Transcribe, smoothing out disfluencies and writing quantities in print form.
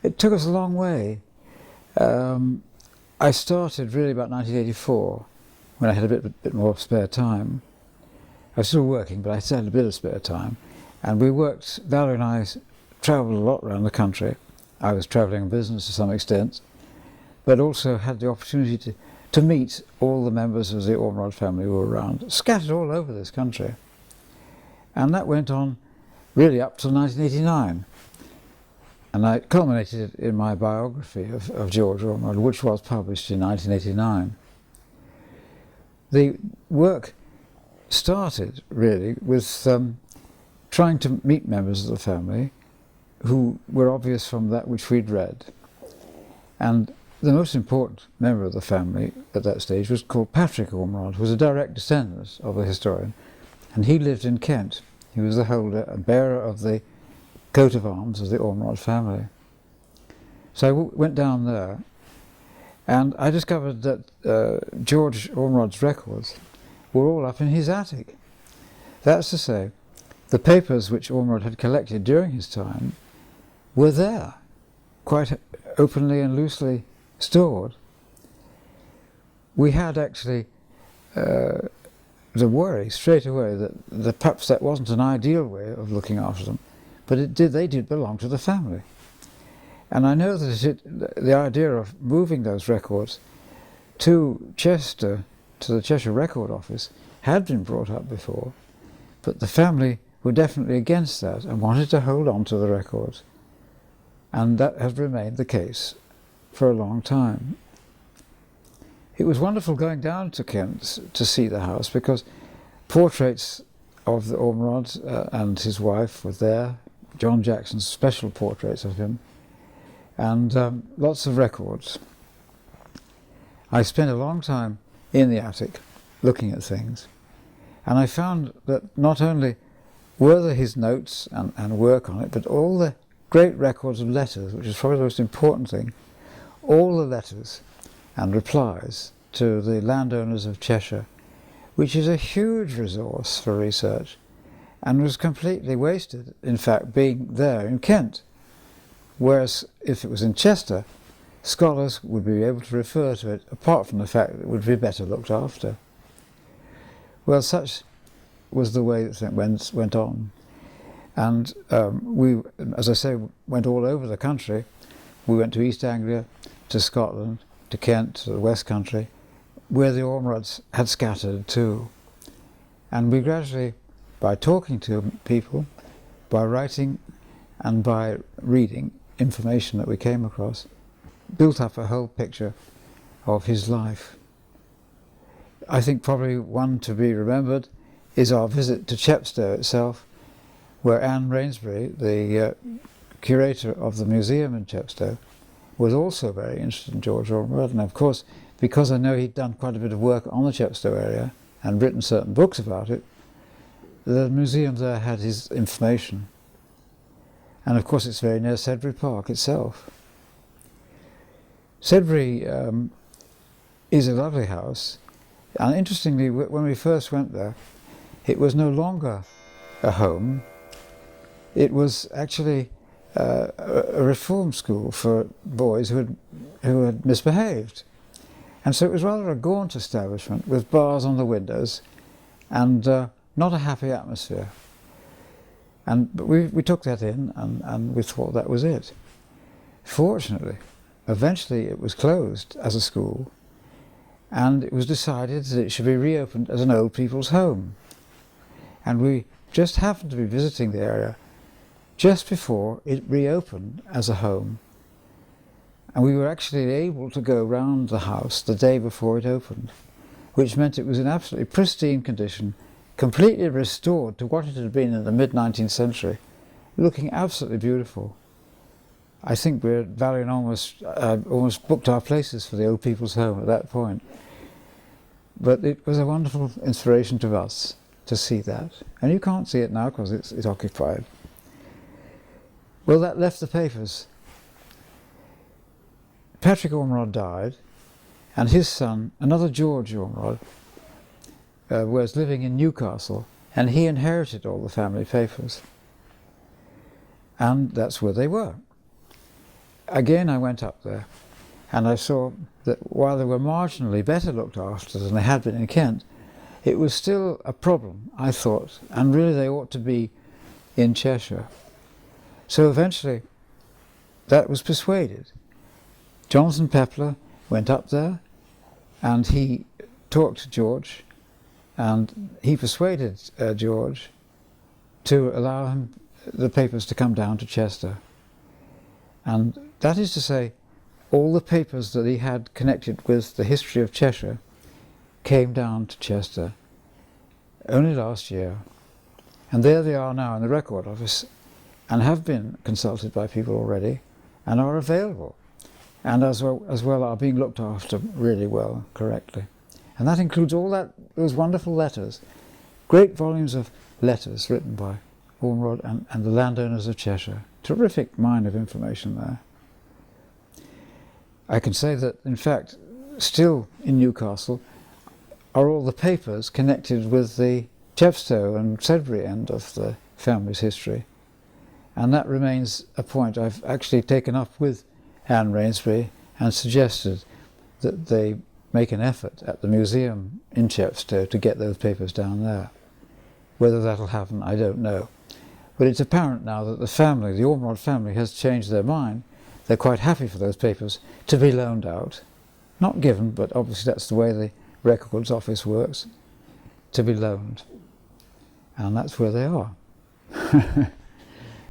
It took us a long way. I started really about 1984, when I had a bit more spare time. I was still working, but I still had a bit of spare time. And we worked, Valerie and I travelled a lot around the country. I was travelling on business to some extent, but also had the opportunity to meet all the members of the Ormerod family who were around, scattered all over this country. And that went on really up till 1989. And I culminated in my biography of George Ormerod, which was published in 1989. The work started really with trying to meet members of the family who were obvious from that which we'd read. And the most important member of the family at that stage was called Patrick Ormerod, who was a direct descendant of the historian, and he lived in Kent. He was the holder and bearer of the coat of arms of the Ormerod family. So I went down there, and I discovered that George Ormerod's records were all up in his attic. That's to say, the papers which Ormerod had collected during his time were there, quite openly and loosely stored. We had actually the worry straight away that perhaps that wasn't an ideal way of looking after them, but they did belong to the family. And I know that the idea of moving those records to Chester, to the Cheshire Record Office, had been brought up before, but the family were definitely against that and wanted to hold on to the records. And that has remained the case for a long time. It was wonderful going down to Kent to see the house, because portraits of the Ormerod and his wife were there, John Jackson's special portraits of him, and lots of records. I spent a long time in the attic looking at things, and I found that not only were there his notes and work on it, but all the great records of letters, which is probably the most important thing, all the letters and replies to the landowners of Cheshire, which is a huge resource for research, and was completely wasted, in fact, being there in Kent. Whereas if it was in Chester, scholars would be able to refer to it, apart from the fact that it would be better looked after. Well, such was the way that things went on. And we, as I say, went all over the country. We went to East Anglia, to Scotland, to Kent, to the West Country, where the Ormerods had scattered too. And we gradually, by talking to people, by writing and by reading information that we came across, built up a whole picture of his life. I think probably one to be remembered is our visit to Chepstow itself, where Anne Rainsbury, the curator of the museum in Chepstow, was also very interested in George Ormerod. And of course, because I know he'd done quite a bit of work on the Chepstow area and written certain books about it, the museum there had his information. And of course it's very near Sedbury Park itself. Sedbury is a lovely house, and interestingly, when we first went there, it was no longer a home. It was actually a reform school for boys who had misbehaved. And so it was rather a gaunt establishment with bars on the windows and not a happy atmosphere. But we took that in, and we thought that was it. Fortunately, eventually it was closed as a school, and it was decided that it should be reopened as an old people's home. And we just happened to be visiting the area just before it reopened as a home. And we were actually able to go round the house the day before it opened, which meant it was in absolutely pristine condition, completely restored to what it had been in the mid-19th century, looking absolutely beautiful. I think Valerie and almost booked our places for the old people's home at that point. But it was a wonderful inspiration to us to see that. And you can't see it now because it's occupied. Well, that left the papers. Patrick Ormerod died, and his son, another George Ormerod, was living in Newcastle, and he inherited all the family papers. And that's where they were. again I went up there, and I saw that while they were marginally better looked after than they had been in Kent, it was still a problem, I thought, and really they ought to be in Cheshire. So eventually that was persuaded. Jonathan Pepler went up there and he talked to George, and he persuaded George to allow him the papers to come down to Chester. And that is to say, all the papers that he had connected with the history of Cheshire came down to Chester only last year. And there they are now in the Record Office, and have been consulted by people already, and are available, and as well are being looked after really well, correctly. And that includes all those wonderful letters, great volumes of letters written by Ormerod and the landowners of Cheshire. Terrific mine of information there. I can say that, in fact, still in Newcastle are all the papers connected with the Chepstow and Sudbury end of the family's history. And that remains a point I've actually taken up with Anne Rainsbury and suggested that they make an effort at the museum in Chepstow to get those papers down there. Whether that'll happen, I don't know. But it's apparent now that the family, the Ormerod family, has changed their mind. They're quite happy for those papers to be loaned out. Not given, but obviously that's the way the Records Office works, to be loaned. And that's where they are.